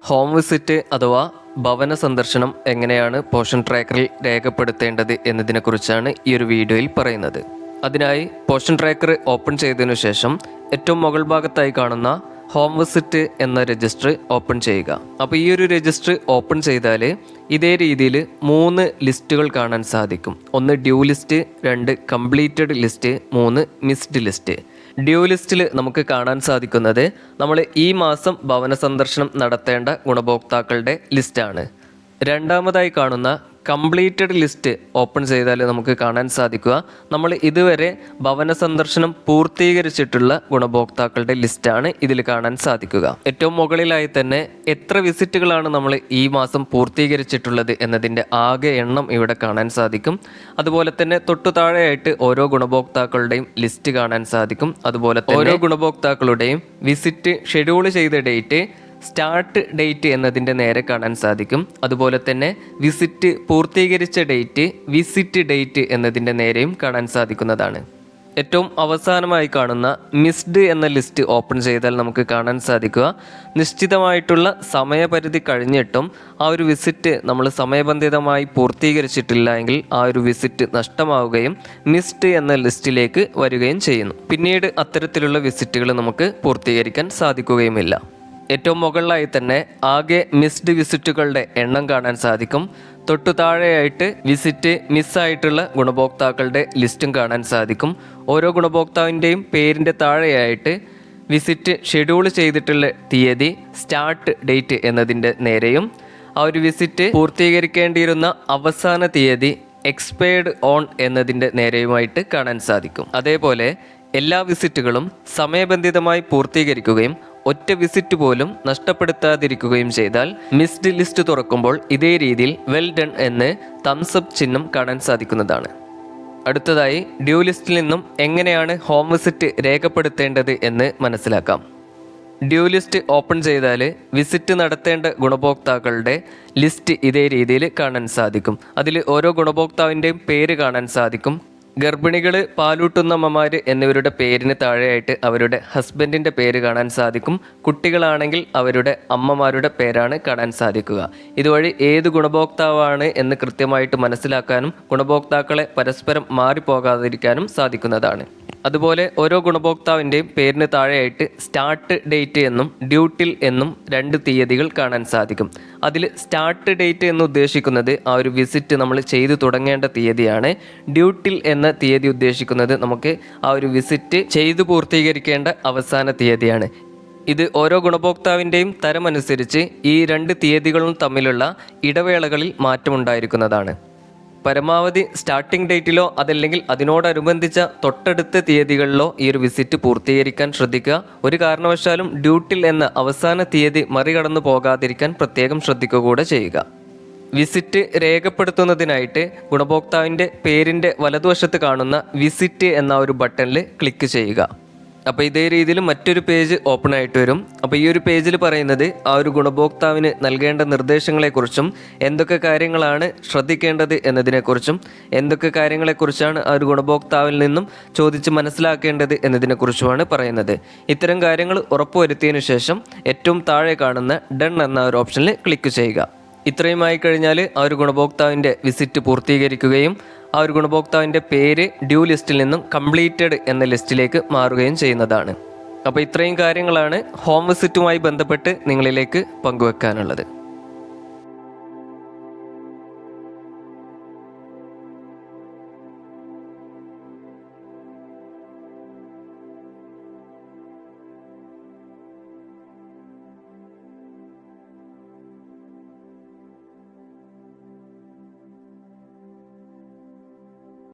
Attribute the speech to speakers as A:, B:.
A: Home visit അഥവാ ഭവന സന്ദർശനം എങ്ങനെയാണ് പോഷൻ ട്രാക്കറിൽ രേഖപ്പെടുത്തേണ്ടത് എന്നതിനെക്കുറിച്ചാണ് ഈ ഒരു വീഡിയോയിൽ പറയുന്നത്. അതിനായി പോഷൻ ട്രാക്കർ ഓപ്പൺ ചെയ്തതിനു ശേഷം ഏറ്റവും മുകൾ ഭാഗത്തായി കാണുന്ന ഹോം വിസിറ്റ് എന്ന രജിസ്റ്റർ ഓപ്പൺ ചെയ്യുക. അപ്പോൾ ഈ ഒരു രജിസ്റ്റർ ഓപ്പൺ ചെയ്താൽ ഇതേ രീതിയിൽ 3 ലിസ്റ്റുകൾ കാണാൻ സാധിക്കും. 1 due list, 2 completed list, 3 missed list. Due ലിസ്റ്റിൽ നമുക്ക് കാണാൻ സാധിക്കുന്നത് നമ്മൾ ഈ മാസം ഭവന സന്ദർശനം നടത്തേണ്ട ഗുണഭോക്താക്കളുടെ ലിസ്റ്റാണ്. രണ്ടാമതായി കാണുന്ന കംപ്ലീറ്റഡ് ലിസ്റ്റ് ഓപ്പൺ ചെയ്താൽ നമുക്ക് കാണാൻ സാധിക്കുക നമ്മൾ ഇതുവരെ ഭവന സന്ദർശനം പൂർത്തീകരിച്ചിട്ടുള്ള ഗുണഭോക്താക്കളുടെ ലിസ്റ്റാണ് ഇതിൽ കാണാൻ സാധിക്കുക. ഏറ്റവും മുകളിലായി തന്നെ എത്ര വിസിറ്റുകളാണ് നമ്മൾ ഈ മാസം പൂർത്തീകരിച്ചിട്ടുള്ളത് എന്നതിൻ്റെ ആകെ എണ്ണം ഇവിടെ കാണാൻ സാധിക്കും. അതുപോലെ തന്നെ തൊട്ടു താഴെയായിട്ട് ഓരോ ഗുണഭോക്താക്കളുടെയും ലിസ്റ്റ് കാണാൻ സാധിക്കും. അതുപോലെ തന്നെ ഓരോ ഗുണഭോക്താക്കളുടെയും വിസിറ്റ് ഷെഡ്യൂൾ ചെയ്ത ഡേറ്റ്, സ്റ്റാർട്ട് ഡേറ്റ് എന്നതിൻ്റെ നേരെ കാണാൻ സാധിക്കും. അതുപോലെ തന്നെ വിസിറ്റ് പൂർത്തീകരിച്ച ഡേറ്റ്, വിസിറ്റ് ഡേറ്റ് എന്നതിൻ്റെ നേരെയും കാണാൻ സാധിക്കുന്നതാണ്. ഏറ്റവും അവസാനമായി കാണുന്ന മിസ്ഡ് എന്ന ലിസ്റ്റ് ഓപ്പൺ ചെയ്താൽ നമുക്ക് കാണാൻ സാധിക്കുക നിശ്ചിതമായിട്ടുള്ള സമയപരിധി കഴിഞ്ഞിട്ടും ആ ഒരു വിസിറ്റ് നമ്മൾ സമയബന്ധിതമായി പൂർത്തീകരിച്ചിട്ടില്ല എങ്കിൽ ആ ഒരു വിസിറ്റ് നഷ്ടമാവുകയും മിസ്ഡ് എന്ന ലിസ്റ്റിലേക്ക് വരികയും ചെയ്യുന്നു. പിന്നീട് അത്തരത്തിലുള്ള വിസിറ്റുകൾ നമുക്ക് പൂർത്തീകരിക്കാൻ സാധിക്കുകയുമില്ല. ഏറ്റവും മുകളിലായി തന്നെ ആകെ മിസ്ഡ് വിസിറ്റുകളുടെ എണ്ണം കാണാൻ സാധിക്കും. തൊട്ടു താഴെയായിട്ട് വിസിറ്റ് മിസ്സായിട്ടുള്ള ഗുണഭോക്താക്കളുടെ ലിസ്റ്റും കാണാൻ സാധിക്കും. ഓരോ ഗുണഭോക്താവിൻ്റെയും പേരിൻ്റെ താഴെയായിട്ട് വിസിറ്റ് ഷെഡ്യൂൾ ചെയ്തിട്ടുള്ള തീയതി, സ്റ്റാർട്ട് ഡേറ്റ് എന്നതിൻ്റെ നേരെയും ആ ഒരു വിസിറ്റ് പൂർത്തീകരിക്കേണ്ടിയിരുന്ന അവസാന തീയതി, എക്സ്പയർഡ് ഓൺ എന്നതിൻ്റെ നേരെയുമായിട്ട് കാണാൻ സാധിക്കും. അതേപോലെ എല്ലാ വിസിറ്റുകളും സമയബന്ധിതമായി പൂർത്തീകരിക്കുകയും ഒറ്റ വിസിറ്റ് പോലും നഷ്ടപ്പെടുത്താതിരിക്കുകയും ചെയ്താൽ മിസ്ഡ് ലിസ്റ്റ് തുറക്കുമ്പോൾ ഇതേ രീതിയിൽ വെൽ ഡൺ എന്ന് തംസ് അപ്പ് ചിഹ്നം കാണാൻ സാധിക്കുന്നതാണ്. അടുത്തതായി ഡ്യൂ ലിസ്റ്റിൽ നിന്നും എങ്ങനെയാണ് ഹോം വിസിറ്റ് രേഖപ്പെടുത്തേണ്ടത് എന്ന് മനസ്സിലാക്കാം. ഡ്യൂ ലിസ്റ്റ് ഓപ്പൺ ചെയ്താൽ വിസിറ്റ് നടത്തേണ്ട ഗുണഭോക്താക്കളുടെ ലിസ്റ്റ് ഇതേ രീതിയിൽ കാണാൻ സാധിക്കും. അതിൽ ഓരോ ഗുണഭോക്താവിൻ്റെയും പേര് കാണാൻ സാധിക്കും. ഗർഭിണികൾ, പാലൂട്ടുന്ന അമ്മമാർ എന്നിവരുടെ പേരിന് താഴെയായിട്ട് അവരുടെ ഹസ്ബൻഡിൻ്റെ പേര് കാണാൻ സാധിക്കും. കുട്ടികളാണെങ്കിൽ അവരുടെ അമ്മമാരുടെ പേരാണ് കാണാൻ സാധിക്കുക. ഇതുവഴി ഏത് ഗുണഭോക്താവാണ് എന്ന് കൃത്യമായിട്ട് മനസ്സിലാക്കാനും ഗുണഭോക്താക്കളെ പരസ്പരം മാറിപ്പോകാതിരിക്കാനും സാധിക്കുന്നതാണ്. അതുപോലെ ഓരോ ഗുണഭോക്താവിൻ്റെയും പേരിന് താഴെയായിട്ട് സ്റ്റാർട്ട് ഡേറ്റ് എന്നും ഡ്യൂട്ടിൽ എന്നും 2 തീയതികൾ കാണാൻ സാധിക്കും. അതിൽ സ്റ്റാർട്ട് ഡേറ്റ് എന്ന് ഉദ്ദേശിക്കുന്നത് ആ ഒരു വിസിറ്റ് നമ്മൾ ചെയ്തു തുടങ്ങേണ്ട തീയതിയാണ്. ഡ്യൂട്ടിൽ എന്ന തീയതി ഉദ്ദേശിക്കുന്നത് നമുക്ക് ആ ഒരു വിസിറ്റ് ചെയ്തു പൂർത്തീകരിക്കേണ്ട അവസാന തീയതിയാണ്. ഇത് ഓരോ ഗുണഭോക്താവിൻ്റെയും തരമനുസരിച്ച് ഈ 2 തീയതികളും തമ്മിലുള്ള ഇടവേളകളിൽ മാറ്റമുണ്ടായിരിക്കുന്നതാണ്. പരമാവധി സ്റ്റാർട്ടിംഗ് ഡേറ്റിലോ അതല്ലെങ്കിൽ അതിനോടനുബന്ധിച്ച തൊട്ടടുത്ത തീയതികളിലോ ഈ ഒരു വിസിറ്റ് പൂർത്തീകരിക്കാൻ ശ്രദ്ധിക്കുക. ഒരു കാരണവശാലും ഡ്യൂട്ടിൽ എന്ന അവസാന തീയതി മറികടന്നു പോകാതിരിക്കാൻ പ്രത്യേകം ശ്രദ്ധിക്കുക കൂടെ ചെയ്യുക. വിസിറ്റ് രേഖപ്പെടുത്തുന്നതിനായിട്ട് ഗുണഭോക്താവിൻ്റെ പേരിൻ്റെ വലതുവശത്ത് കാണുന്ന വിസിറ്റ് എന്ന ഒരു ബട്ടണിൽ ക്ലിക്ക് ചെയ്യുക. അപ്പോൾ ഇതേ രീതിയിൽ മറ്റൊരു പേജ് ഓപ്പൺ ആയിട്ട് വരും. അപ്പോൾ ഈ ഒരു പേജിൽ പറയുന്നത് ആ ഒരു ഗുണഭോക്താവിന് നൽകേണ്ട നിർദ്ദേശങ്ങളെക്കുറിച്ചും എന്തൊക്കെ കാര്യങ്ങളാണ് ശ്രദ്ധിക്കേണ്ടത് എന്നതിനെക്കുറിച്ചും എന്തൊക്കെ കാര്യങ്ങളെക്കുറിച്ചാണ് ആ ഒരു ഗുണഭോക്താവിൽ നിന്നും ചോദിച്ച് മനസ്സിലാക്കേണ്ടത് എന്നതിനെക്കുറിച്ചുമാണ് പറയുന്നത്. ഇത്തരം കാര്യങ്ങൾ ഉറപ്പുവരുത്തിയതിനു ശേഷം ഏറ്റവും താഴെ കാണുന്ന ഡൺ എന്ന ഒരു ഓപ്ഷനിൽ ക്ലിക്ക് ചെയ്യുക. ഇത്രയുമായി കഴിഞ്ഞാൽ ആ ഒരു ഗുണഭോക്താവിൻ്റെ വിസിറ്റ് പൂർത്തീകരിക്കുകയും ആ ഒരു ഗുണഭോക്താവിൻ്റെ പേര് ഡ്യൂ ലിസ്റ്റിൽ നിന്നും കംപ്ലീറ്റഡ് എന്ന ലിസ്റ്റിലേക്ക് മാറുകയും ചെയ്യുന്നതാണ്. അപ്പോൾ ഇത്രയും കാര്യങ്ങളാണ് ഹോം വിസിറ്റുമായി ബന്ധപ്പെട്ട് നിങ്ങളിലേക്ക് പങ്കുവെക്കാനുള്ളത്.